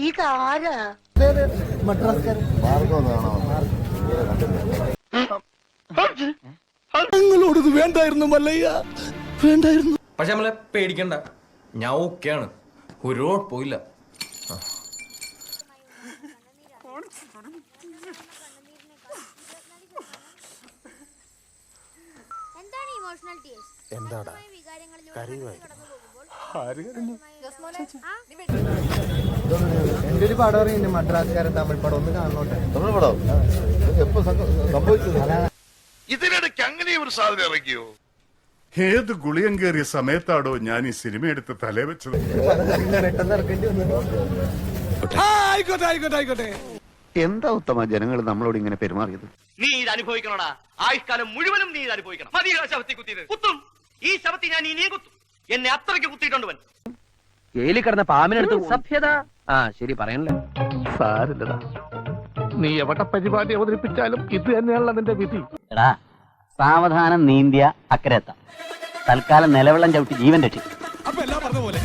ഇതാരാ ഞങ്ങളോടത് വേണ്ടായിരുന്നു മല്ലയ്യ, വേണ്ടായിരുന്നു. പക്ഷെ നമ്മളെ പേടിക്കണ്ട, ഞാൻ ഓക്കെയാണ്, ഒരു കുഴപ്പമില്ല. എന്താടാ കരയുവായി? എന്റെ ഒരു പടം അറിയുന്നുണ്ട്, മദ്രാസുകാരൻ തമിഴ് പടം, ഒന്ന് കാണണോട്ടെ. തമിഴ് പടം എപ്പോ സംഭവിച്ചത്? ഇതിനിടയ്ക്ക് അങ്ങനെ ഒരു സാധനം ഇറക്കിയോ? ഏത് ഗുളിയം കയറിയ സമയത്താടോ ഞാൻ ഈ സിനിമ എടുത്ത് തലേ വെച്ചത്? പെട്ടെന്ന് ഇറക്കേണ്ടി വന്നു. ആയിക്കോട്ടെ ആയിക്കോട്ടെ ആയിക്കോട്ടെ. എന്താ ഉത്തമ ജനങ്ങൾ നമ്മളോട് ഇങ്ങനെ പെരുമാറിയത്? നീ ഇത് അനുഭവിക്കണോടാ, ആയുഷ്കാലം മുഴുവനും നീ ഇത് അനുഭവിക്കണം. മതിയോ ശവത്തി കുത്തിയത്? കുത്തും, ഈ ശവത്തി ഞാൻ ഇനിയും കുത്തും. എന്നെ അത്രയ്ക്ക് കുത്തിയിട്ടുണ്ട്. ജയിലിൽ കിടന്ന പാമ്പിനെടുത്ത് സഭ്യത. ആ ശരി പറയണല്ലേ. സാരില്ലടാ, നീ എവിടെ പരിപാടി അവതരിപ്പിച്ചാലും ഇത് തന്നെയാണല്ലോ നിന്റെ വിധി. എടാ, സാവധാനം നീന്തിയ അക്കരെത്താം. തൽക്കാലം നിലവെള്ളം ചവിട്ടി ജീവൻ രക്ഷിക്കും. അപ്പൊ എല്ലാം പറഞ്ഞ പോലെ